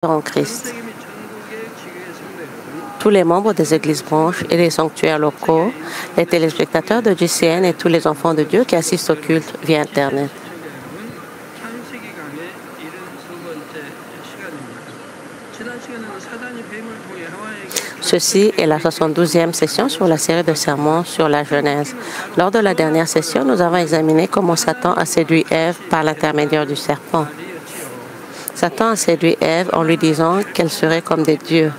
en Christ. Tous les membres des églises branches et des sanctuaires locaux, les téléspectateurs de GCN et tous les enfants de Dieu qui assistent au culte via Internet. Ceci est la 72e session sur la série de sermons sur la Genèse. Lors de la dernière session, nous avons examiné comment Satan a séduit Ève par l'intermédiaire du serpent. Satan a séduit Ève en lui disant qu'elle serait comme des dieux.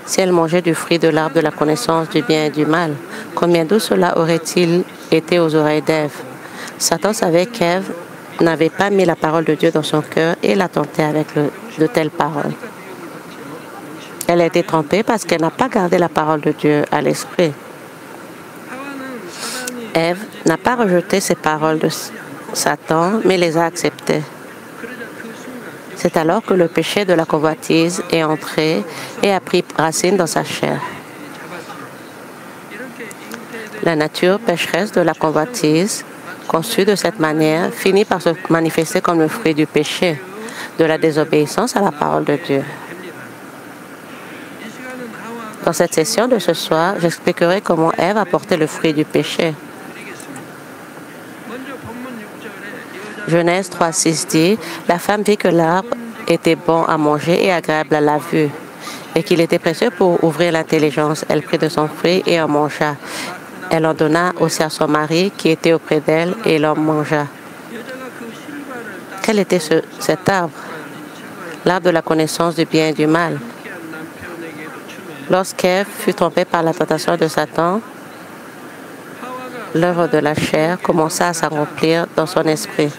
Si elle mangeait du fruit de l'arbre de la connaissance du bien et du mal, combien doux cela aurait-il été aux oreilles d'Ève? Satan savait qu'Ève n'avait pas mis la parole de Dieu dans son cœur et l'a tenté avec de telles paroles. Elle a été trompée parce qu'elle n'a pas gardé la parole de Dieu à l'esprit. Ève n'a pas rejeté ces paroles de Satan, mais les a acceptées. C'est alors que le péché de la convoitise est entré et a pris racine dans sa chair. La nature pécheresse de la convoitise, conçue de cette manière, finit par se manifester comme le fruit du péché, de la désobéissance à la parole de Dieu. Dans cette session de ce soir, j'expliquerai comment Ève a porté le fruit du péché. Genèse 3:6 dit, « La femme vit que l'arbre était bon à manger et agréable à la vue, et qu'il était précieux pour ouvrir l'intelligence. Elle prit de son fruit et en mangea. Elle en donna aussi à son mari qui était auprès d'elle et l'en mangea. » Quel était cet arbre? L'arbre de la connaissance du bien et du mal. Lorsqu'Ève fut trompée par la tentation de Satan, l'œuvre de la chair commença à s'accomplir dans son esprit.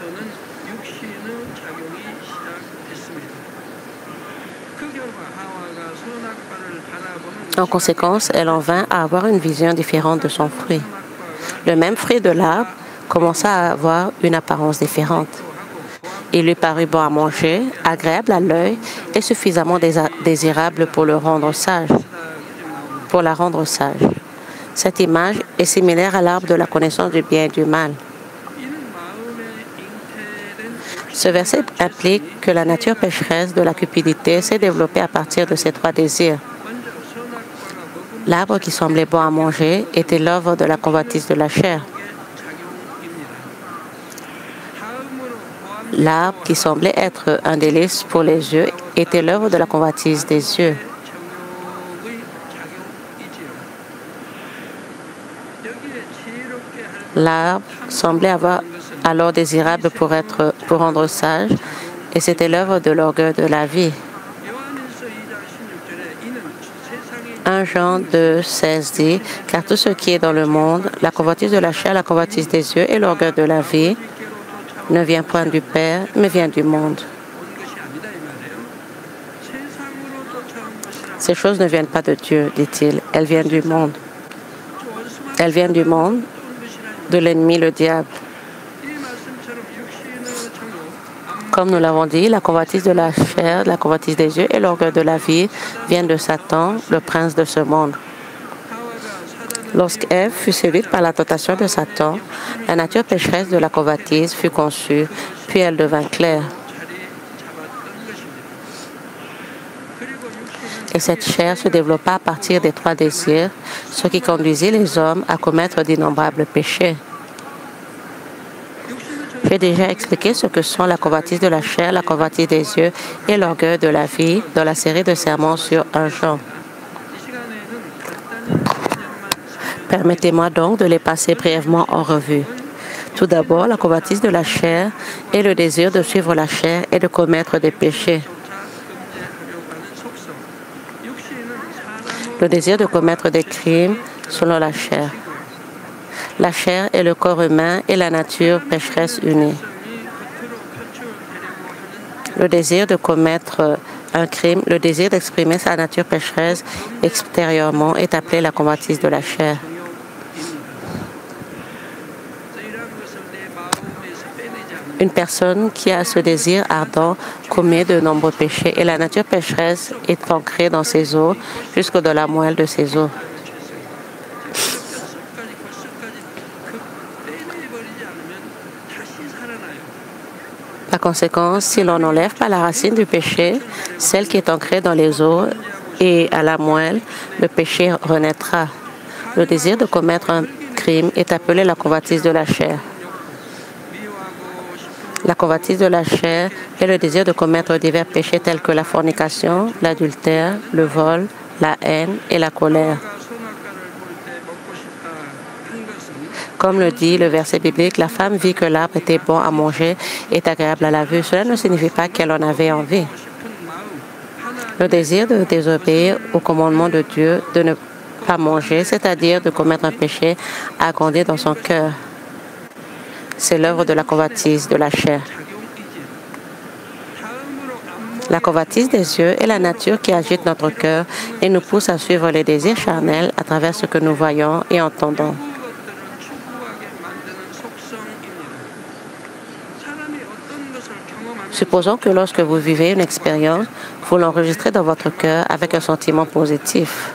En conséquence, elle en vint à avoir une vision différente de son fruit. Le même fruit de l'arbre commença à avoir une apparence différente. Il lui parut bon à manger, agréable à l'œil et suffisamment désirable pour la rendre sage. Cette image est similaire à l'arbre de la connaissance du bien et du mal. Ce verset implique que la nature pécheresse de la cupidité s'est développée à partir de ces trois désirs. L'arbre qui semblait bon à manger était l'œuvre de la convoitise de la chair. L'arbre qui semblait être un délice pour les yeux était l'œuvre de la convoitise des yeux. L'arbre semblait avoir alors désirable pour rendre sage, et c'était l'œuvre de l'orgueil de la vie. 1 Jean 2:16 dit, « Car tout ce qui est dans le monde, la convoitise de la chair, la convoitise des yeux et l'orgueil de la vie, ne vient point du Père, mais vient du monde. » Ces choses ne viennent pas de Dieu, dit-il, elles viennent du monde. Elles viennent du monde, de l'ennemi, le diable. Comme nous l'avons dit, la convoitise de la chair, la convoitise des yeux et l'orgueil de la vie viennent de Satan, le prince de ce monde. Lorsqu'Ève fut séduite par la tentation de Satan, la nature pécheresse de la convoitise fut conçue, puis elle devint claire. Et cette chair se développa à partir des trois désirs, ce qui conduisit les hommes à commettre d'innombrables péchés. J'ai déjà expliqué ce que sont la convoitise de la chair, la convoitise des yeux et l'orgueil de la vie dans la série de sermons sur 1 Jean. Permettez-moi donc de les passer brièvement en revue. Tout d'abord, la convoitise de la chair est le désir de suivre la chair et de commettre des péchés. Le désir de commettre des crimes selon la chair. La chair est le corps humain et la nature pécheresse unie. Le désir de commettre un crime, le désir d'exprimer sa nature pécheresse extérieurement est appelé la convoitise de la chair. Une personne qui a ce désir ardent commet de nombreux péchés et la nature pécheresse est ancrée dans ses os jusqu'au-delà de la moelle de ses os. Par conséquent, si l'on n'enlève pas la racine du péché, celle qui est ancrée dans les os et à la moelle, le péché renaîtra. Le désir de commettre un crime est appelé la convoitise de la chair. La convoitise de la chair est le désir de commettre divers péchés tels que la fornication, l'adultère, le vol, la haine et la colère. Comme le dit le verset biblique, la femme vit que l'arbre était bon à manger et agréable à la vue. Cela ne signifie pas qu'elle en avait envie. Le désir de désobéir au commandement de Dieu de ne pas manger, c'est-à-dire de commettre un péché, a grandi dans son cœur. C'est l'œuvre de la convoitise de la chair. La convoitise des yeux est la nature qui agite notre cœur et nous pousse à suivre les désirs charnels à travers ce que nous voyons et entendons. Supposons que lorsque vous vivez une expérience, vous l'enregistrez dans votre cœur avec un sentiment positif.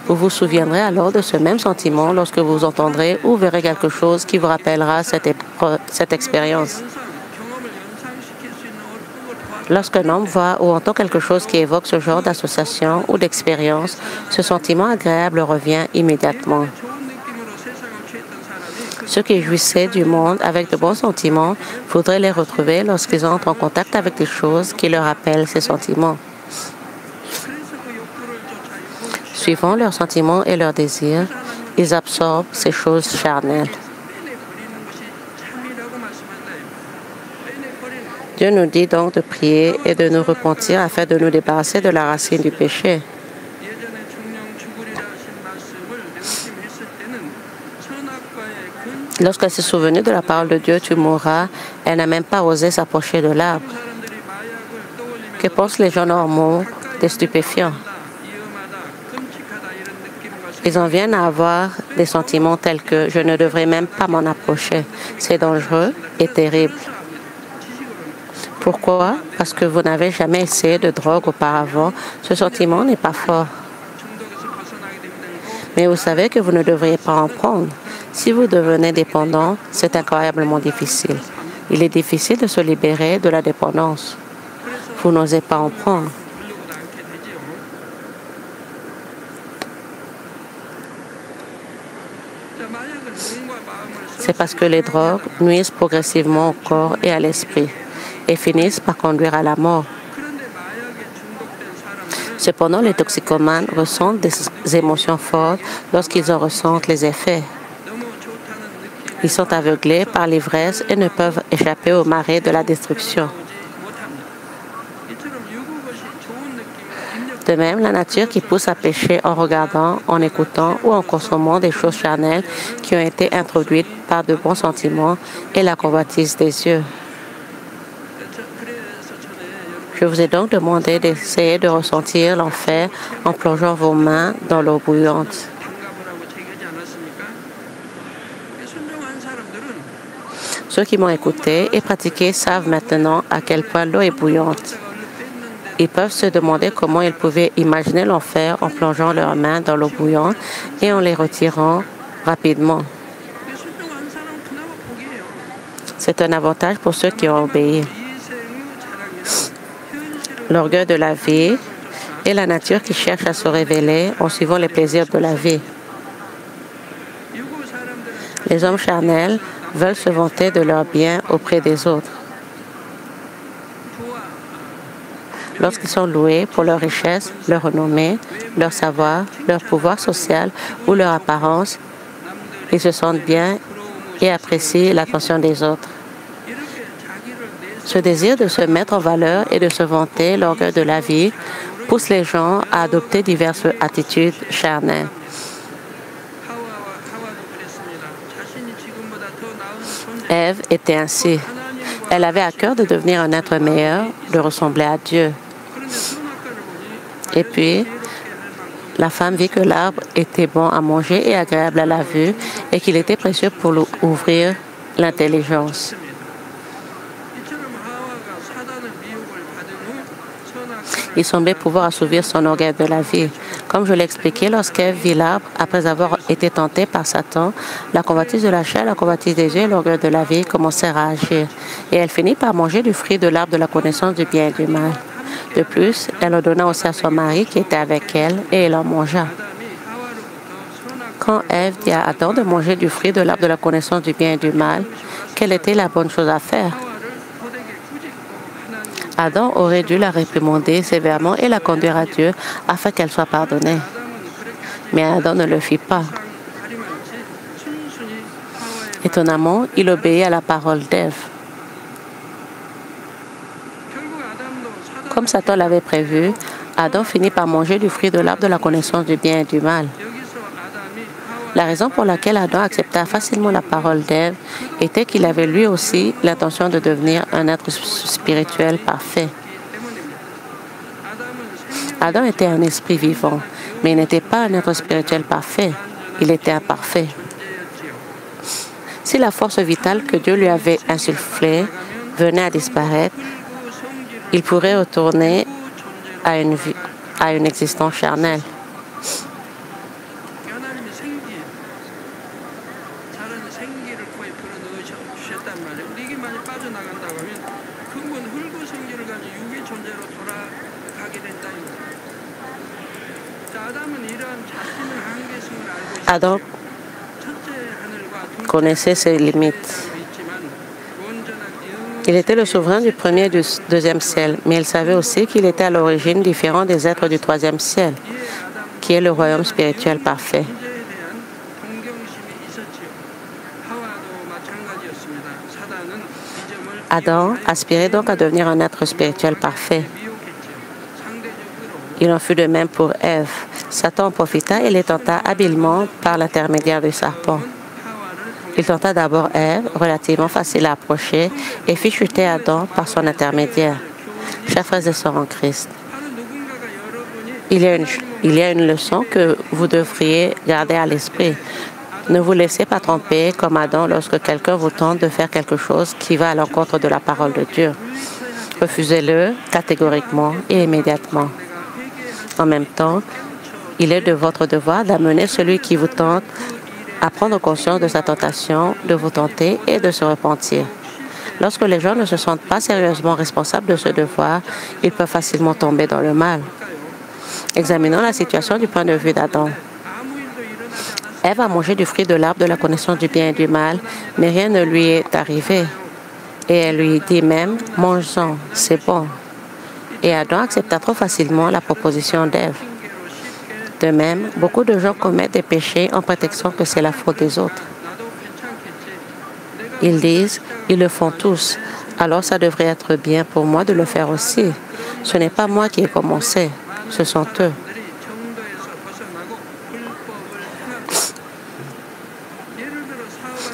Vous vous souviendrez alors de ce même sentiment lorsque vous entendrez ou verrez quelque chose qui vous rappellera cette expérience. Lorsqu'un homme voit ou entend quelque chose qui évoque ce genre d'association ou d'expérience, ce sentiment agréable revient immédiatement. Ceux qui jouissaient du monde avec de bons sentiments voudraient les retrouver lorsqu'ils entrent en contact avec des choses qui leur rappellent ces sentiments. Suivant leurs sentiments et leurs désirs, ils absorbent ces choses charnelles. Dieu nous dit donc de prier et de nous repentir afin de nous débarrasser de la racine du péché. Lorsqu'elle s'est souvenue de la parole de Dieu, tu mourras, elle n'a même pas osé s'approcher de l'arbre. Que pensent les gens normaux des stupéfiants? Ils en viennent à avoir des sentiments tels que je ne devrais même pas m'en approcher. C'est dangereux et terrible. Pourquoi? Parce que vous n'avez jamais essayé de drogue auparavant. Ce sentiment n'est pas fort. Mais vous savez que vous ne devriez pas en prendre. Si vous devenez dépendant, c'est incroyablement difficile. Il est difficile de se libérer de la dépendance. Vous n'osez pas en prendre. C'est parce que les drogues nuisent progressivement au corps et à l'esprit et finissent par conduire à la mort. Cependant, les toxicomanes ressentent des émotions fortes lorsqu'ils en ressentent les effets. Ils sont aveuglés par l'ivresse et ne peuvent échapper au marais de la destruction. De même, la nature qui pousse à pécher en regardant, en écoutant ou en consommant des choses charnelles qui ont été introduites par de bons sentiments est la convoitise des yeux. Je vous ai donc demandé d'essayer de ressentir l'enfer en plongeant vos mains dans l'eau bouillante. Ceux qui m'ont écouté et pratiqué savent maintenant à quel point l'eau est bouillante. Ils peuvent se demander comment ils pouvaient imaginer l'enfer en plongeant leurs mains dans l'eau bouillante et en les retirant rapidement. C'est un avantage pour ceux qui ont obéi. L'orgueil de la vie et la nature qui cherche à se révéler en suivant les plaisirs de la vie. Les hommes charnels veulent se vanter de leurs biens auprès des autres. Lorsqu'ils sont loués pour leur richesse, leur renommée, leur savoir, leur pouvoir social ou leur apparence, ils se sentent bien et apprécient l'attention des autres. Ce désir de se mettre en valeur et de se vanter, l'orgueil de la vie, pousse les gens à adopter diverses attitudes charnelles. Ève était ainsi. Elle avait à cœur de devenir un être meilleur, de ressembler à Dieu. Et puis, la femme vit que l'arbre était bon à manger et agréable à la vue et qu'il était précieux pour ouvrir l'intelligence. Il semblait pouvoir assouvir son orgueil de la vie. Comme je l'ai expliqué, lorsqu'Ève vit l'arbre, après avoir été tentée par Satan, la convoitise de la chair, la convoitise des yeux et l'orgueil de la vie commencèrent à agir. Et elle finit par manger du fruit de l'arbre de la connaissance du bien et du mal. De plus, elle en donna aussi à son mari qui était avec elle, et il en mangea. Quand Ève dit à Adam de manger du fruit de l'arbre de la connaissance du bien et du mal, quelle était la bonne chose à faire? Adam aurait dû la réprimander sévèrement et la conduire à Dieu afin qu'elle soit pardonnée. Mais Adam ne le fit pas. Étonnamment, il obéit à la parole d'Ève. Comme Satan l'avait prévu, Adam finit par manger du fruit de l'arbre de la connaissance du bien et du mal. La raison pour laquelle Adam accepta facilement la parole d'Ève était qu'il avait lui aussi l'intention de devenir un être spirituel parfait. Adam était un esprit vivant, mais il n'était pas un être spirituel parfait. Il était imparfait. Si la force vitale que Dieu lui avait insufflée venait à disparaître, il pourrait retourner à une existence charnelle. Adam connaissait ses limites. Il était le souverain du premier et du deuxième ciel, mais il savait aussi qu'il était à l'origine différent des êtres du troisième ciel, qui est le royaume spirituel parfait. Adam aspirait donc à devenir un être spirituel parfait. Il en fut de même pour Ève. Satan en profita et les tenta habilement par l'intermédiaire du serpent. Il tenta d'abord Ève, relativement facile à approcher, et fit chuter Adam par son intermédiaire. Chers frères et sœurs en Christ, il y a une leçon que vous devriez garder à l'esprit. Ne vous laissez pas tromper comme Adam lorsque quelqu'un vous tente de faire quelque chose qui va à l'encontre de la parole de Dieu. Refusez-le catégoriquement et immédiatement. En même temps, il est de votre devoir d'amener celui qui vous tente à prendre conscience de sa tentation, de vous tenter et de se repentir. Lorsque les gens ne se sentent pas sérieusement responsables de ce devoir, ils peuvent facilement tomber dans le mal. Examinons la situation du point de vue d'Adam. Ève a mangé du fruit de l'arbre de la connaissance du bien et du mal, mais rien ne lui est arrivé. Et elle lui dit même, « Mange-en, c'est bon. » Et Adam accepta trop facilement la proposition d'Ève. De même, beaucoup de gens commettent des péchés en prétextant que c'est la faute des autres. Ils disent, ils le font tous, alors ça devrait être bien pour moi de le faire aussi. Ce n'est pas moi qui ai commencé, ce sont eux.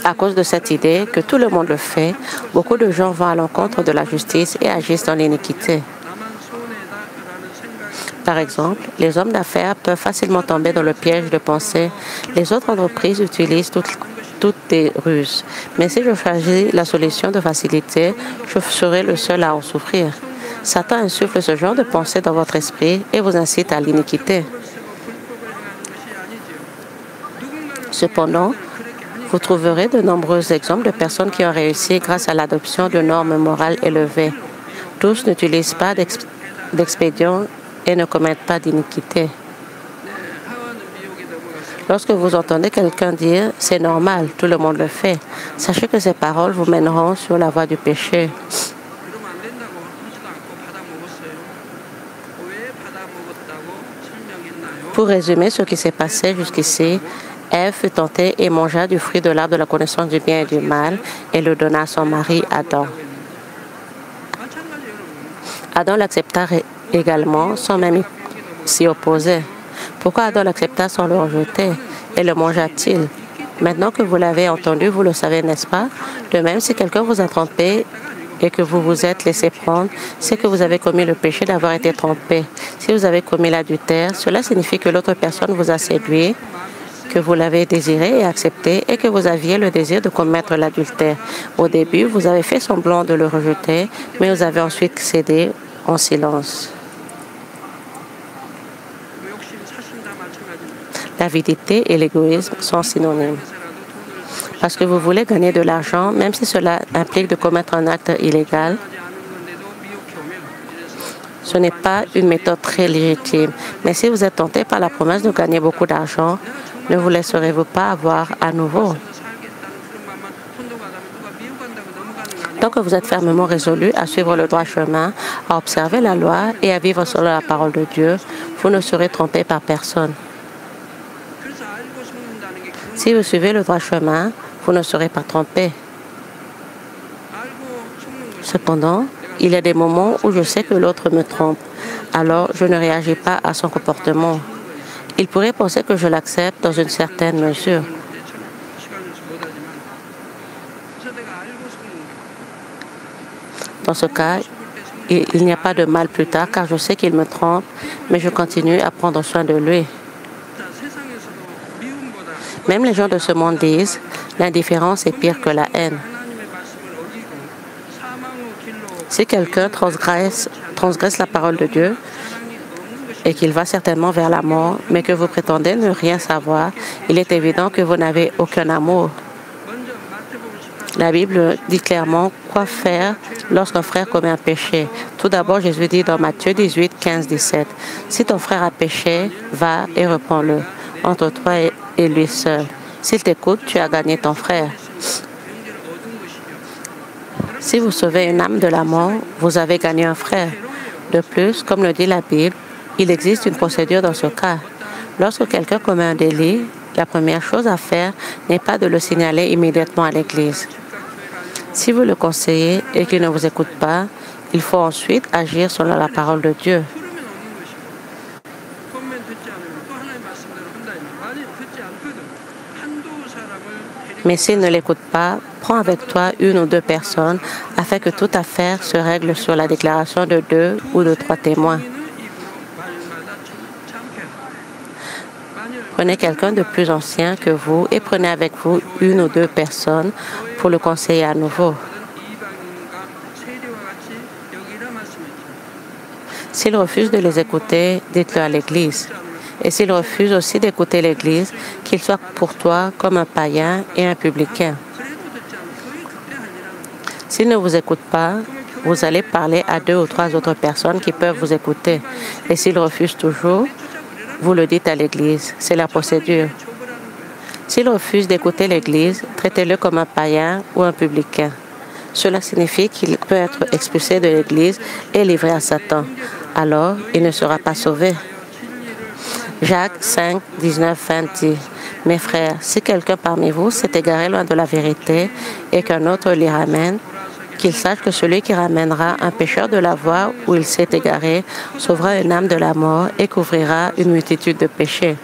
À cause de cette idée que tout le monde le fait, beaucoup de gens vont à l'encontre de la justice et agissent dans l'iniquité. Par exemple, les hommes d'affaires peuvent facilement tomber dans le piège de penser « les autres entreprises utilisent toutes des ruses, mais si je choisis la solution de facilité, je serai le seul à en souffrir. » Satan insuffle ce genre de pensée dans votre esprit et vous incite à l'iniquité. Cependant, vous trouverez de nombreux exemples de personnes qui ont réussi grâce à l'adoption de normes morales élevées. Tous n'utilisent pas d'expédients et ne commettent pas d'iniquité. Lorsque vous entendez quelqu'un dire « c'est normal, tout le monde le fait », sachez que ces paroles vous mèneront sur la voie du péché. Pour résumer ce qui s'est passé jusqu'ici, Ève fut tentée et mangea du fruit de l'arbre de la connaissance du bien et du mal et le donna à son mari Adam. Adam l'accepta également sans même s'y opposer. Pourquoi Adam l'accepta sans le rejeter et le mangea-t-il? Maintenant que vous l'avez entendu, vous le savez, n'est-ce pas? De même, si quelqu'un vous a trompé et que vous vous êtes laissé prendre, c'est que vous avez commis le péché d'avoir été trompé. Si vous avez commis l'adultère, cela signifie que l'autre personne vous a séduit, que vous l'avez désiré et accepté et que vous aviez le désir de commettre l'adultère. Au début, vous avez fait semblant de le rejeter, mais vous avez ensuite cédé en silence. L'avidité et l'égoïsme sont synonymes. Parce que vous voulez gagner de l'argent, même si cela implique de commettre un acte illégal, ce n'est pas une méthode très légitime. Mais si vous êtes tenté par la promesse de gagner beaucoup d'argent, ne vous laisserez-vous pas avoir à nouveau? Tant que vous êtes fermement résolu à suivre le droit chemin, à observer la loi et à vivre selon la parole de Dieu, vous ne serez trompé par personne. Si vous suivez le droit chemin, vous ne serez pas trompé. Cependant, il y a des moments où je sais que l'autre me trompe, alors je ne réagis pas à son comportement. Il pourrait penser que je l'accepte dans une certaine mesure. Dans ce cas, il n'y a pas de mal plus tard car je sais qu'il me trompe, mais je continue à prendre soin de lui. Même les gens de ce monde disent, l'indifférence est pire que la haine. Si quelqu'un transgresse la parole de Dieu et qu'il va certainement vers la mort, mais que vous prétendez ne rien savoir, il est évident que vous n'avez aucun amour. La Bible dit clairement quoi faire lorsqu'un frère commet un péché. Tout d'abord, Jésus dit dans Matthieu 18, 15, 17, « Si ton frère a péché, va et reprends-le entre toi et lui seul. S'il t'écoute, tu as gagné ton frère. » Si vous sauvez une âme de la mort, vous avez gagné un frère. De plus, comme le dit la Bible, il existe une procédure dans ce cas. Lorsque quelqu'un commet un délit, la première chose à faire n'est pas de le signaler immédiatement à l'Église. Si vous le conseillez et qu'il ne vous écoute pas, il faut ensuite agir selon la parole de Dieu. Mais s'il ne l'écoute pas, prends avec toi une ou deux personnes afin que toute affaire se règle sur la déclaration de 2 ou de 3 témoins. Prenez quelqu'un de plus ancien que vous et prenez avec vous une ou deux personnes pour le conseiller à nouveau. S'il refuse de les écouter, dites-le à l'Église. Et s'il refuse aussi d'écouter l'Église, qu'il soit pour toi comme un païen et un publicain. S'il ne vous écoute pas, vous allez parler à 2 ou 3 autres personnes qui peuvent vous écouter. Et s'il refuse toujours, vous le dites à l'Église. C'est la procédure. S'il refuse d'écouter l'Église, traitez-le comme un païen ou un publicain. Cela signifie qu'il peut être expulsé de l'Église et livré à Satan. Alors, il ne sera pas sauvé. Jacques 5, 19, 20 dit, « Mes frères, si quelqu'un parmi vous s'est égaré loin de la vérité et qu'un autre l'y ramène, qu'il sache que celui qui ramènera un pécheur de la voie où il s'est égaré sauvera une âme de la mort et couvrira une multitude de péchés. »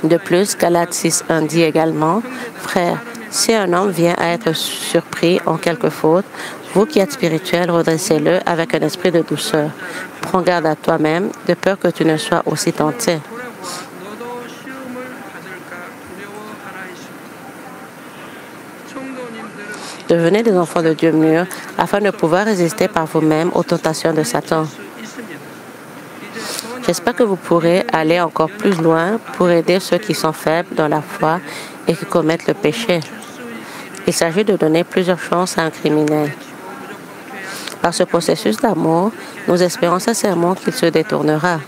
De plus, Galates 6, 1 dit également, « Frères, si un homme vient à être surpris en quelque faute, vous qui êtes spirituels, redressez-le avec un esprit de douceur. Prends garde à toi-même, de peur que tu ne sois aussi tenté. » Devenez des enfants de Dieu mûrs afin de pouvoir résister par vous-même aux tentations de Satan. J'espère que vous pourrez aller encore plus loin pour aider ceux qui sont faibles dans la foi et qui commettent le péché. Il s'agit de donner plusieurs chances à un criminel. Par ce processus d'amour, nous espérons sincèrement qu'il se détournera.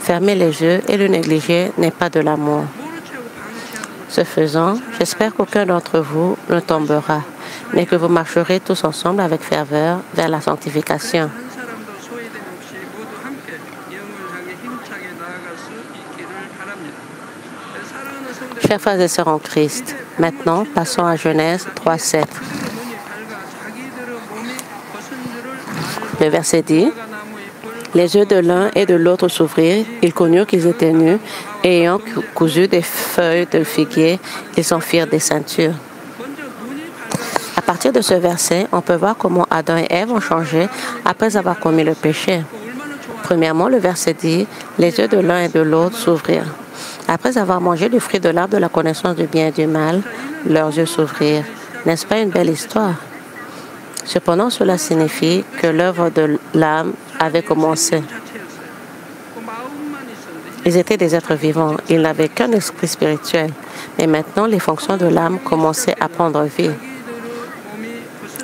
Fermer les yeux et le négliger n'est pas de l'amour. Ce faisant, j'espère qu'aucun d'entre vous ne tombera, mais que vous marcherez tous ensemble avec ferveur vers la sanctification. Chers frères et sœurs en Christ, maintenant passons à Genèse 3, 7. Le verset dit, « Les yeux de l'un et de l'autre s'ouvrirent, ils connurent qu'ils étaient nus, et ayant cousu des feuilles de figuier, ils s'en firent des ceintures. » À partir de ce verset, on peut voir comment Adam et Ève ont changé après avoir commis le péché. Premièrement, le verset dit, « Les yeux de l'un et de l'autre s'ouvrirent. » Après avoir mangé du fruit de l'arbre de la connaissance du bien et du mal, leurs yeux s'ouvrirent. N'est-ce pas une belle histoire? Cependant, cela signifie que l'œuvre de l'âme avait commencé. Ils étaient des êtres vivants. Ils n'avaient qu'un esprit spirituel. Mais maintenant, les fonctions de l'âme commençaient à prendre vie.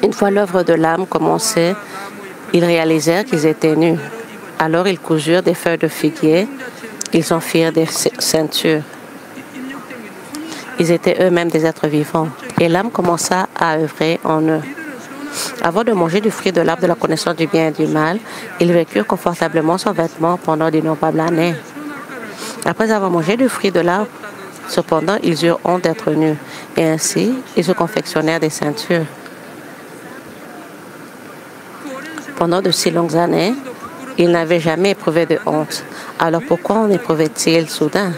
Une fois l'œuvre de l'âme commençait, ils réalisèrent qu'ils étaient nus. Alors ils cousurent des feuilles de figuier. Ils en firent des ceintures. Ils étaient eux-mêmes des êtres vivants. Et l'âme commença à œuvrer en eux. Avant de manger du fruit de l'arbre de la connaissance du bien et du mal, ils vécurent confortablement sans vêtements pendant d'innombrables années. Après avoir mangé du fruit de l'arbre, cependant, ils eurent honte d'être nus. Et ainsi, ils se confectionnèrent des ceintures. Pendant de si longues années, ils n'avaient jamais éprouvé de honte. Alors pourquoi en éprouvaient-ils soudain?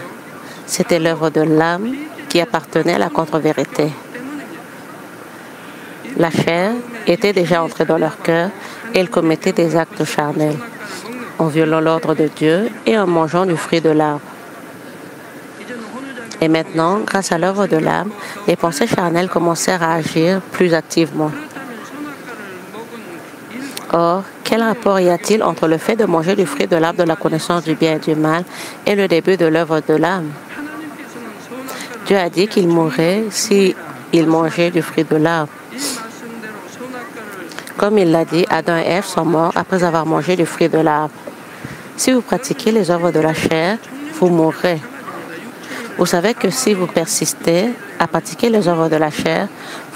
C'était l'œuvre de l'âme qui appartenait à la contre-vérité. La chair était déjà entrée dans leur cœur et ils commettaient des actes charnels, en violant l'ordre de Dieu et en mangeant du fruit de l'arbre. Et maintenant, grâce à l'œuvre de l'âme, les pensées charnelles commencèrent à agir plus activement. Or, quel rapport y a-t-il entre le fait de manger du fruit de l'arbre de la connaissance du bien et du mal et le début de l'œuvre de l'âme? Dieu a dit qu'il mourrait s'il mangeait du fruit de l'arbre. Comme il l'a dit, Adam et Ève sont morts après avoir mangé du fruit de l'arbre. Si vous pratiquez les œuvres de la chair, vous mourrez. Vous savez que si vous persistez à pratiquer les œuvres de la chair,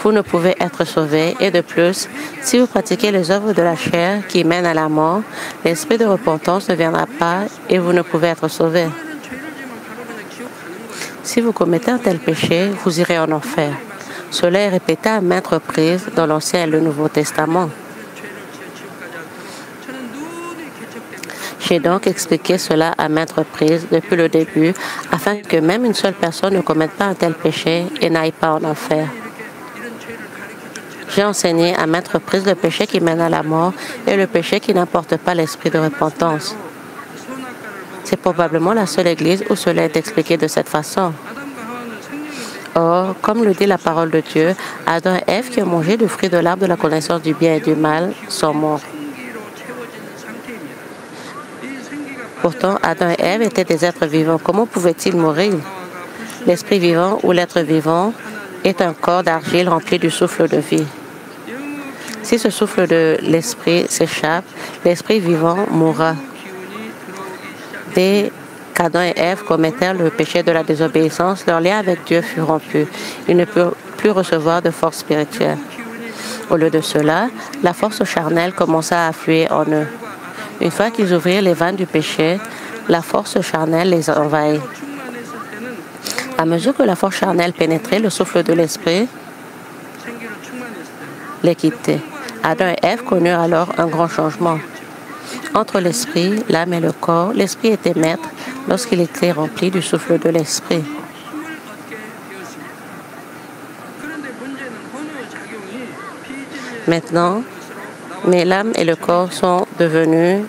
vous ne pouvez être sauvés. Et de plus, si vous pratiquez les œuvres de la chair qui mènent à la mort, l'esprit de repentance ne viendra pas et vous ne pouvez être sauvés. Si vous commettez un tel péché, vous irez en enfer. Cela est répété à maintes reprises dans l'Ancien et le Nouveau Testament. J'ai donc expliqué cela à maintes reprises depuis le début, afin que même une seule personne ne commette pas un tel péché et n'aille pas en enfer. J'ai enseigné à maintes reprises le péché qui mène à la mort et le péché qui n'apporte pas l'esprit de repentance. C'est probablement la seule église où cela est expliqué de cette façon. Or, comme le dit la parole de Dieu, Adam et Ève qui ont mangé du fruit de l'arbre de la connaissance du bien et du mal sont morts. Pourtant, Adam et Ève étaient des êtres vivants. Comment pouvaient-ils mourir? L'esprit vivant ou l'être vivant est un corps d'argile rempli du souffle de vie. Si ce souffle de l'esprit s'échappe, l'esprit vivant mourra. Dès qu'Adam et Ève commettèrent le péché de la désobéissance, leur lien avec Dieu fut rompu. Ils ne purent plus recevoir de force spirituelle. Au lieu de cela, la force charnelle commença à affluer en eux. Une fois qu'ils ouvrirent les vannes du péché, la force charnelle les envahit. À mesure que la force charnelle pénétrait le souffle de l'esprit, les quittait. Adam et Ève connurent alors un grand changement. Entre l'esprit, l'âme et le corps, l'esprit était maître lorsqu'il était rempli du souffle de l'esprit. Maintenant, mais l'âme et le corps sont devenus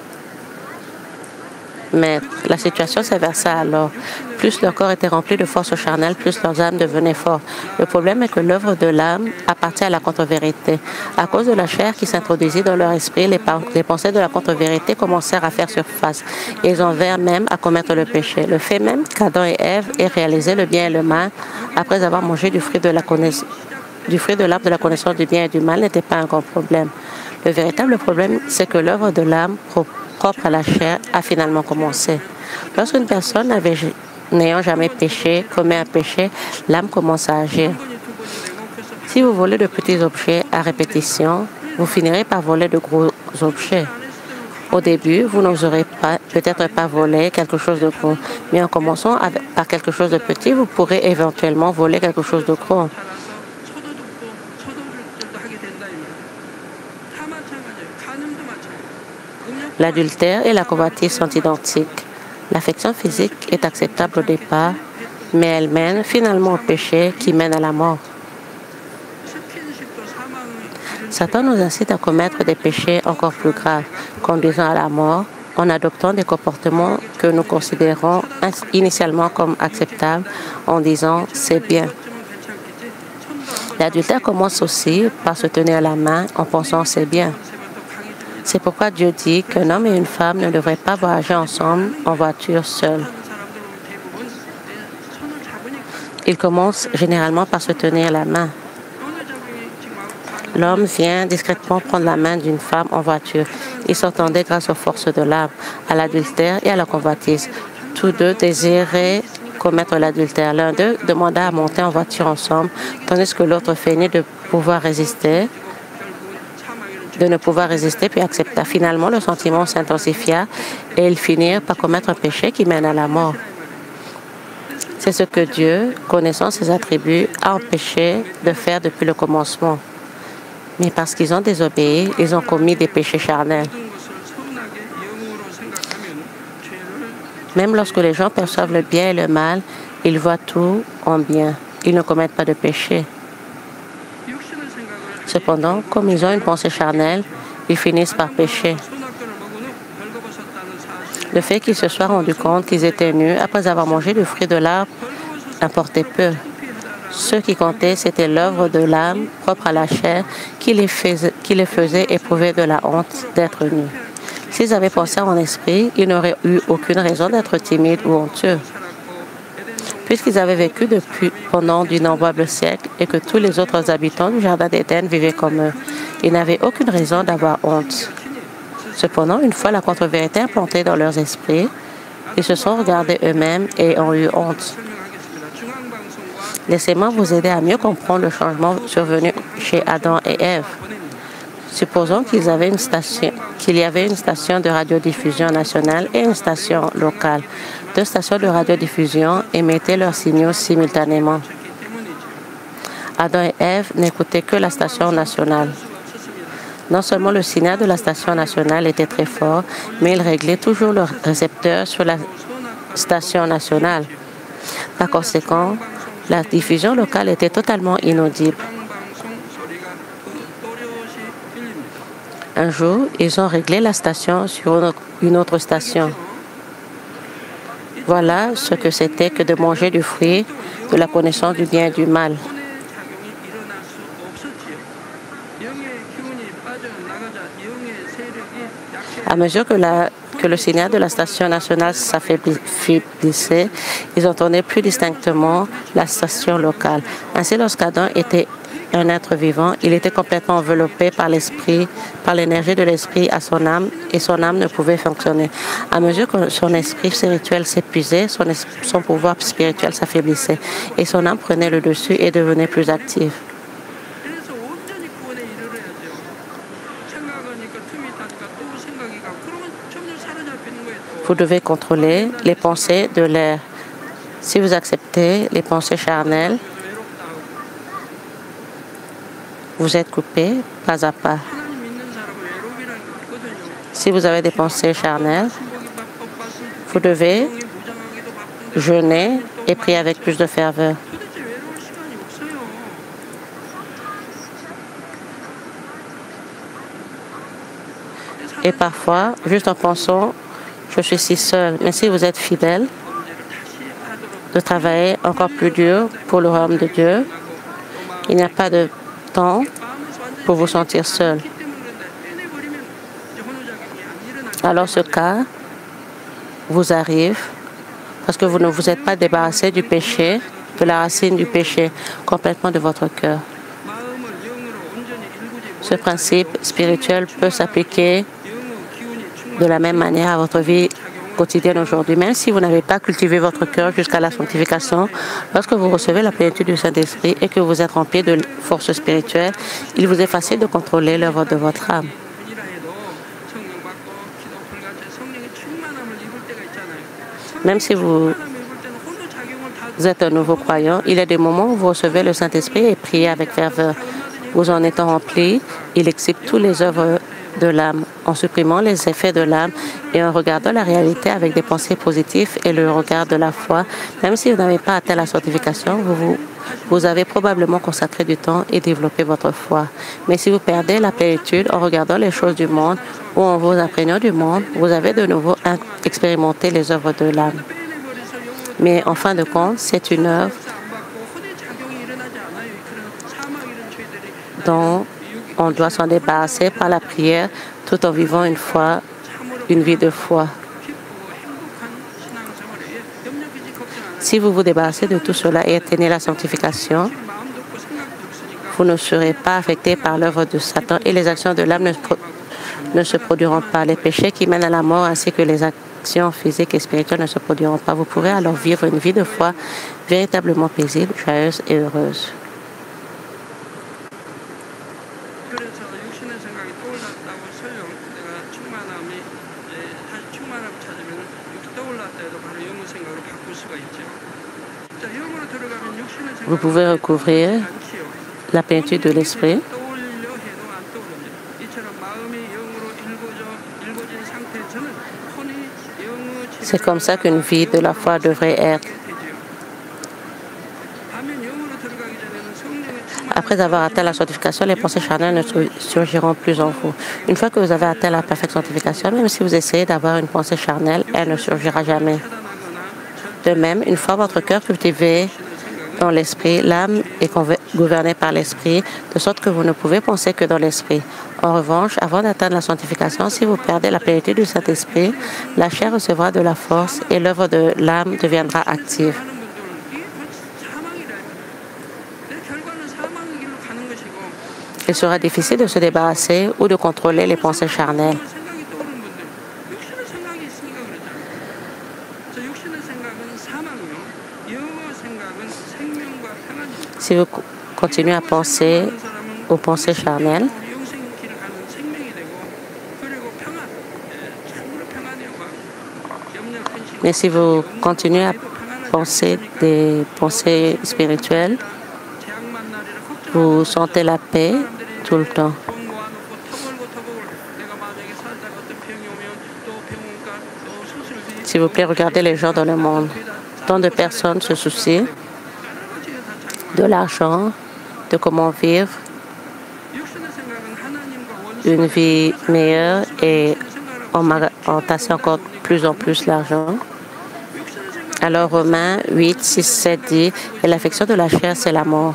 maîtres. La situation s'inversa alors. Plus leur corps était rempli de force charnelle, plus leurs âmes devenaient fortes. Le problème est que l'œuvre de l'âme appartient à la contre-vérité. À cause de la chair qui s'introduisit dans leur esprit, les pensées de la contre-vérité commencèrent à faire surface. Ils en vinrent même à commettre le péché. Le fait même qu'Adam et Ève aient réalisé le bien et le mal après avoir mangé du fruit de l'arbre de la connaissance du bien et du mal n'était pas un grand problème. Le véritable problème, c'est que l'œuvre de l'âme propre à la chair a finalement commencé. Lorsqu'une personne n'ayant jamais péché commet un péché, l'âme commence à agir. Si vous volez de petits objets à répétition, vous finirez par voler de gros objets. Au début, vous n'oserez peut-être pas voler quelque chose de gros, mais en commençant par quelque chose de petit, vous pourrez éventuellement voler quelque chose de gros. L'adultère et la convoitise sont identiques. L'affection physique est acceptable au départ, mais elle mène finalement au péché qui mène à la mort. Satan nous incite à commettre des péchés encore plus graves, conduisant à la mort, en adoptant des comportements que nous considérons initialement comme acceptables, en disant « c'est bien ». L'adultère commence aussi par se tenir la main en pensant « c'est bien ». C'est pourquoi Dieu dit qu'un homme et une femme ne devraient pas voyager ensemble en voiture seuls. Il commence généralement par se tenir la main. L'homme vient discrètement prendre la main d'une femme en voiture. Ils s'entendaient grâce aux forces de l'âme, à l'adultère et à la convoitise. Tous deux désiraient commettre l'adultère. L'un d'eux demanda à monter en voiture ensemble, tandis que l'autre feignait de ne pouvoir résister, puis accepta. Finalement, le sentiment s'intensifia et ils finirent par commettre un péché qui mène à la mort. C'est ce que Dieu, connaissant ses attributs, a empêché de faire depuis le commencement. Mais parce qu'ils ont désobéi, ils ont commis des péchés charnels. Même lorsque les gens perçoivent le bien et le mal, ils voient tout en bien. Ils ne commettent pas de péché. Cependant, comme ils ont une pensée charnelle, ils finissent par pécher. Le fait qu'ils se soient rendus compte qu'ils étaient nus après avoir mangé du fruit de l'arbre importait peu. Ce qui comptait, c'était l'œuvre de l'âme propre à la chair qui les faisait éprouver de la honte d'être nus. S'ils avaient pensé en esprit, ils n'auraient eu aucune raison d'être timides ou honteux. Puisqu'ils avaient vécu pendant d'innombrables siècles et que tous les autres habitants du Jardin d'Éden vivaient comme eux, ils n'avaient aucune raison d'avoir honte. Cependant, une fois la contre-vérité implantée dans leurs esprits, ils se sont regardés eux-mêmes et ont eu honte. Laissez-moi vous aider à mieux comprendre le changement survenu chez Adam et Ève. Supposons qu'il y avait une station de radiodiffusion nationale et une station locale. Deux stations de radiodiffusion émettaient leurs signaux simultanément. Adam et Ève n'écoutaient que la station nationale. Non seulement le signal de la station nationale était très fort, mais ils réglaient toujours leur récepteur sur la station nationale. Par conséquent, la diffusion locale était totalement inaudible. Un jour, ils ont réglé la station sur une autre station. Voilà ce que c'était que de manger du fruit de la connaissance du bien et du mal. À mesure que le signal de la station nationale s'affaiblissait, ils entendaient plus distinctement la station locale. Ainsi, lorsqu'Adam était un être vivant, il était complètement enveloppé par l'esprit, par l'énergie de l'esprit à son âme, et son âme ne pouvait fonctionner. À mesure que son esprit spirituel s'épuisait, son pouvoir spirituel s'affaiblissait, et son âme prenait le dessus et devenait plus active. Vous devez contrôler les pensées de l'air. Si vous acceptez les pensées charnelles, vous êtes coupé pas à pas. Si vous avez des pensées charnelles, vous devez jeûner et prier avec plus de ferveur. Et parfois, juste en pensant, je suis si seul. Mais si vous êtes fidèle, de travailler encore plus dur pour le royaume de Dieu, il n'y a pas de temps pour vous sentir seul. Alors ce cas vous arrive parce que vous ne vous êtes pas débarrassé du péché, de la racine du péché, complètement de votre cœur. Ce principe spirituel peut s'appliquer de la même manière à votre vie quotidienne aujourd'hui. Même si vous n'avez pas cultivé votre cœur jusqu'à la sanctification, lorsque vous recevez la plénitude du Saint-Esprit et que vous êtes rempli de force spirituelle, il vous est facile de contrôler l'œuvre de votre âme. Même si vous êtes un nouveau croyant, il y a des moments où vous recevez le Saint-Esprit et priez avec ferveur. Vous en étant rempli, il exhibe toutes les œuvres de l'âme, en supprimant les effets de l'âme et en regardant la réalité avec des pensées positives et le regard de la foi. Même si vous n'avez pas atteint la sanctification, vous avez probablement consacré du temps et développé votre foi. Mais si vous perdez la plénitude en regardant les choses du monde ou en vous imprégnant du monde, vous avez de nouveau expérimenté les œuvres de l'âme. Mais en fin de compte, c'est une œuvre dont on doit s'en débarrasser par la prière tout en vivant une vie de foi. Si vous vous débarrassez de tout cela et atteignez la sanctification, vous ne serez pas affecté par l'œuvre de Satan et les actions de l'âme ne se produiront pas. Les péchés qui mènent à la mort ainsi que les actions physiques et spirituelles ne se produiront pas. Vous pourrez alors vivre une vie de foi véritablement paisible, joyeuse et heureuse. Vous pouvez recouvrir la plénitude de l'esprit. C'est comme ça qu'une vie de la foi devrait être. Après avoir atteint la sanctification, les pensées charnelles ne surgiront plus en vous. Une fois que vous avez atteint la parfaite sanctification, même si vous essayez d'avoir une pensée charnelle, elle ne surgira jamais. De même, une fois votre cœur cultivé dans l'esprit, l'âme est gouvernée par l'esprit, de sorte que vous ne pouvez penser que dans l'esprit. En revanche, avant d'atteindre la sanctification, si vous perdez la plénitude du Saint-Esprit, la chair recevra de la force et l'œuvre de l'âme deviendra active. Il sera difficile de se débarrasser ou de contrôler les pensées charnelles. Si vous continuez à penser aux pensées charnelles, mais si vous continuez à penser des pensées spirituelles, vous sentez la paix tout le temps. S'il vous plaît, regardez les gens dans le monde. Tant de personnes se soucient de l'argent, de comment vivre une vie meilleure et entasser encore plus en plus l'argent. Alors Romains 8, 6, 7 dit, et l'affection de la chair, c'est la mort.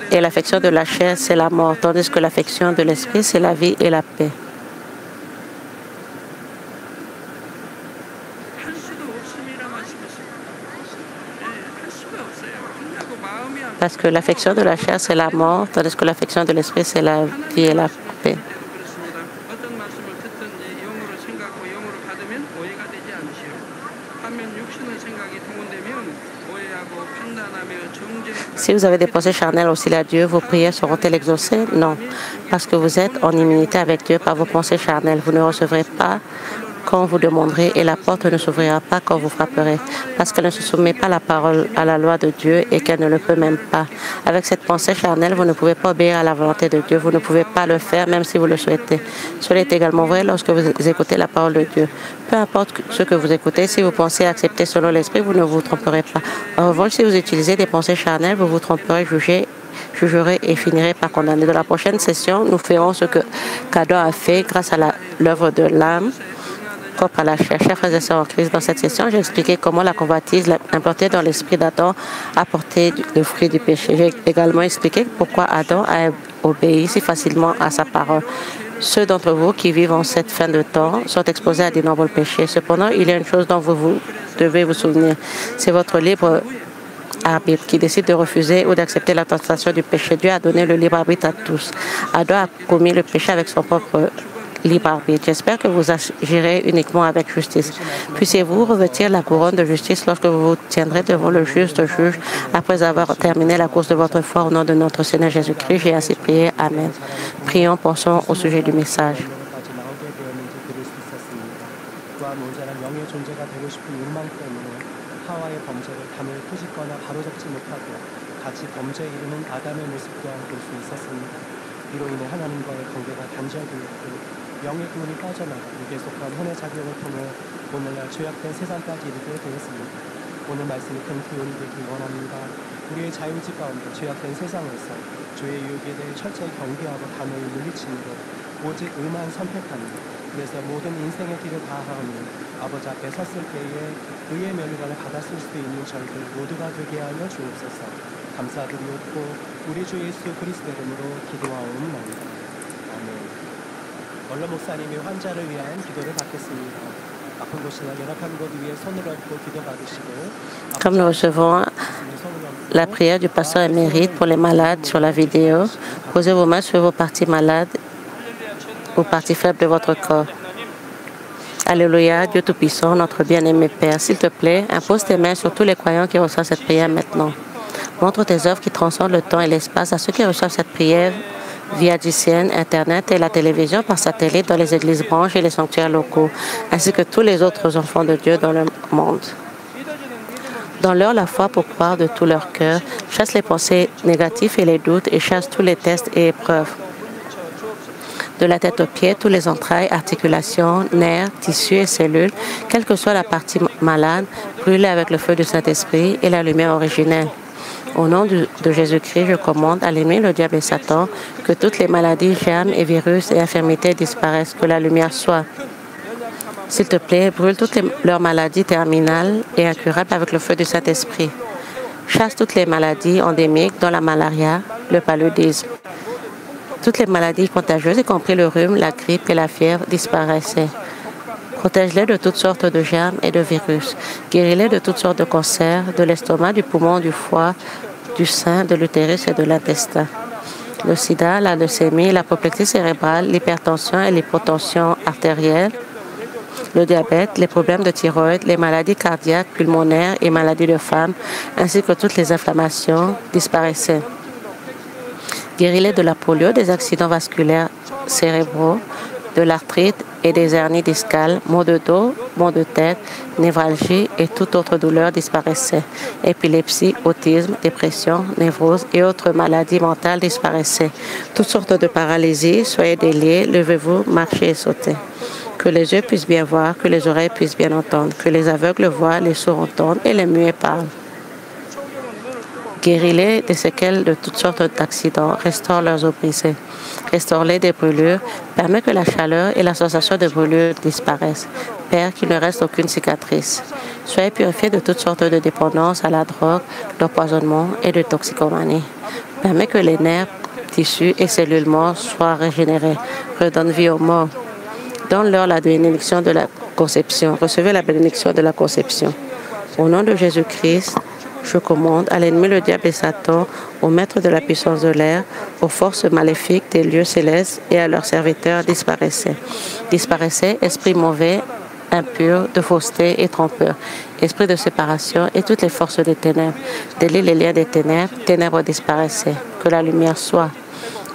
Et l'affection de la chair, c'est la mort, tandis que l'affection de l'esprit, c'est la vie et la paix. Parce que l'affection de la chair, c'est la mort, tandis que l'affection de l'esprit, c'est la vie et la paix. Si vous avez des pensées charnelles aussi à Dieu, vos prières seront-elles exaucées? Non, parce que vous êtes en immunité avec Dieu par vos pensées charnelles. Vous ne recevrez pas quand vous demanderez et la porte ne s'ouvrira pas quand vous frapperez, parce qu'elle ne se soumet pas la parole à la loi de Dieu et qu'elle ne le peut même pas. Avec cette pensée charnelle, vous ne pouvez pas obéir à la volonté de Dieu. Vous ne pouvez pas le faire même si vous le souhaitez. Cela est également vrai lorsque vous écoutez la parole de Dieu. Peu importe ce que vous écoutez, si vous pensez accepter selon l'esprit, vous ne vous tromperez pas. En revanche, si vous utilisez des pensées charnelles, vous vous tromperez, jugerez et finirez par condamner. Dans la prochaine session, nous ferons ce que Adam a fait grâce à l'œuvre de l'âme propre à la chair. Chers frères et sœurs en Christ, dans cette session, j'ai expliqué comment la convoitise implantée dans l'esprit d'Adam a porté le fruit du péché. J'ai également expliqué pourquoi Adam a obéi si facilement à sa parole. Ceux d'entre vous qui vivent en cette fin de temps sont exposés à d'innombrables péchés. Cependant, il y a une chose dont vous devez vous souvenir. C'est votre libre arbitre qui décide de refuser ou d'accepter la tentation du péché. Dieu a donné le libre arbitre à tous. Adam a commis le péché avec son propre libre arbitre. J'espère que vous agirez uniquement avec justice. Puissiez-vous revêtir la couronne de justice lorsque vous vous tiendrez devant le juste juge après avoir terminé la course de votre foi au nom de notre Seigneur Jésus-Christ. J'ai ainsi prié. Amen. Prions, pensons au sujet du message. 영의 기운이 빠져나가 육에 속한 혼의 작용을 통해 오늘날 죄악된 세상까지 이르게 되었습니다. 오늘 말씀이 큰 기운이 되기 원합니다. 우리의 자유의지 가운데 죄악된 세상에서 죄의 유혹에 대해 철저히 경계하고 단호히 물리치는 것 오직 의만 선택하는 것. 그래서 모든 인생의 길을 다하오니 아버지 앞에 섰을 때에 의의 면류관을 받았을 수 있는 저희들 모두가 되게 하여 주옵소서. 감사드리옵고 우리 주 예수 그리스도 이름으로 기도하옵나이다. 아멘. 원로 목사님이 환자를 위한 기도를 받겠습니다. 아픈 곳이나 연약한 곳 위에 손을 얹고 기도 받으시고 Comme nous recevons la prière du pasteur émérite pour les malades sur la vidéo, posez vos mains sur vos parties malades ou parties faibles de votre corps. Alléluia, Dieu Tout-Puissant, notre bien-aimé Père, s'il te plaît, impose tes mains sur tous les croyants qui reçoivent cette prière maintenant. Montre tes œuvres qui transcendent le temps et l'espace à ceux qui reçoivent cette prière via GCN, Internet et la télévision par satellite dans les églises branches et les sanctuaires locaux, ainsi que tous les autres enfants de Dieu dans le monde. Donne-leur la foi pour croire de tout leur cœur, chasse les pensées négatives et les doutes et chasse tous les tests et épreuves. De la tête aux pieds, tous les entrailles, articulations, nerfs, tissus et cellules, quelle que soit la partie malade, brûlez avec le feu du Saint-Esprit et la lumière originelle. Au nom de Jésus-Christ, je commande à l'ennemi, le diable et Satan, que toutes les maladies, germes et virus et infirmités disparaissent, que la lumière soit. S'il te plaît, brûle toutes leurs maladies terminales et incurables avec le feu du Saint-Esprit. Chasse toutes les maladies endémiques, dont la malaria, le paludisme. Toutes les maladies contagieuses, y compris le rhume, la grippe et la fièvre, disparaissaient. Protège-les de toutes sortes de germes et de virus. Guéris-les de toutes sortes de cancers, de l'estomac, du poumon, du foie, du sein, de l'utérus et de l'intestin. Le sida, la leucémie, l'apoplexie cérébrale, l'hypertension et l'hypotension artérielle, le diabète, les problèmes de thyroïde, les maladies cardiaques, pulmonaires et maladies de femmes, ainsi que toutes les inflammations disparaissaient. Guéris-les de la polio, des accidents vasculaires cérébraux, de l'arthrite et des hernies discales, maux de dos, maux de tête, névralgie et toute autre douleur disparaissaient. Épilepsie, autisme, dépression, névrose et autres maladies mentales disparaissaient. Toutes sortes de paralysies, soyez déliés, levez-vous, marchez et sautez. Que les yeux puissent bien voir, que les oreilles puissent bien entendre, que les aveugles voient, les sourds entendent et les muets parlent. Guéris-les des séquelles de toutes sortes d'accidents, restaure leurs os brisés, restaure-les des brûlures, permets que la chaleur et la sensation de brûlure disparaissent. Père, qu'il ne reste aucune cicatrice. Soyez purifiés de toutes sortes de dépendances à la drogue, d'empoisonnement et de toxicomanie. Permets que les nerfs, tissus et cellules morts soient régénérés. Redonne vie aux morts. Donne-leur la bénédiction de la conception. Recevez la bénédiction de la conception. Au nom de Jésus-Christ, je commande à l'ennemi, le diable et Satan, aux maîtres de la puissance de l'air, aux forces maléfiques des lieux célestes et à leurs serviteurs, disparaissez. Disparaissez, esprit mauvais, impur, de fausseté et trompeur, esprit de séparation et toutes les forces des ténèbres. Délie les liens des ténèbres, ténèbres disparaissez. Que la lumière soit.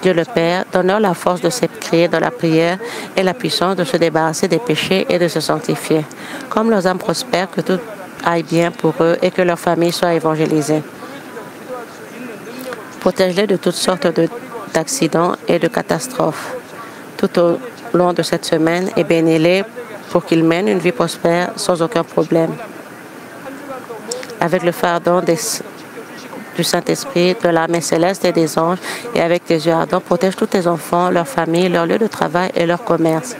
Dieu le Père, donne-leur la force de s'écrier dans la prière et la puissance de se débarrasser des péchés et de se sanctifier. Comme leurs âmes prospèrent, que tout aille bien pour eux et que leur famille soit évangélisée. Protège-les de toutes sortes d'accidents et de catastrophes tout au long de cette semaine et bénis-les pour qu'ils mènent une vie prospère sans aucun problème. Avec le fardeau du Saint-Esprit, de l'armée céleste et des anges et avec tes yeux ardents, protège tous tes enfants, leurs familles, leurs lieux de travail et leur commerce.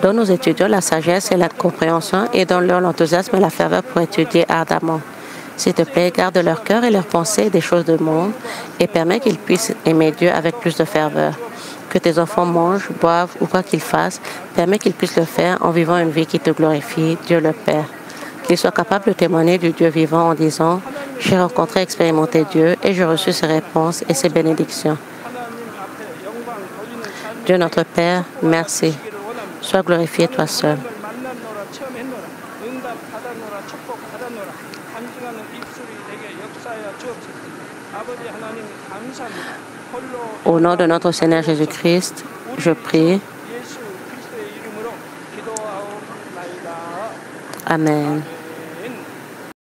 Donne aux étudiants la sagesse et la compréhension et donne-leur l'enthousiasme et la ferveur pour étudier ardemment. S'il te plaît, garde leur cœur et leurs pensées des choses du monde et permets qu'ils puissent aimer Dieu avec plus de ferveur. Que tes enfants mangent, boivent ou quoi qu'ils fassent, permets qu'ils puissent le faire en vivant une vie qui te glorifie, Dieu le Père. Qu'ils soient capables de témoigner du Dieu vivant en disant « J'ai rencontré et expérimenté Dieu et j'ai reçu ses réponses et ses bénédictions. » Dieu notre Père, merci. Sois glorifié toi seul. Au nom de notre Seigneur Jésus-Christ, je prie. Amen.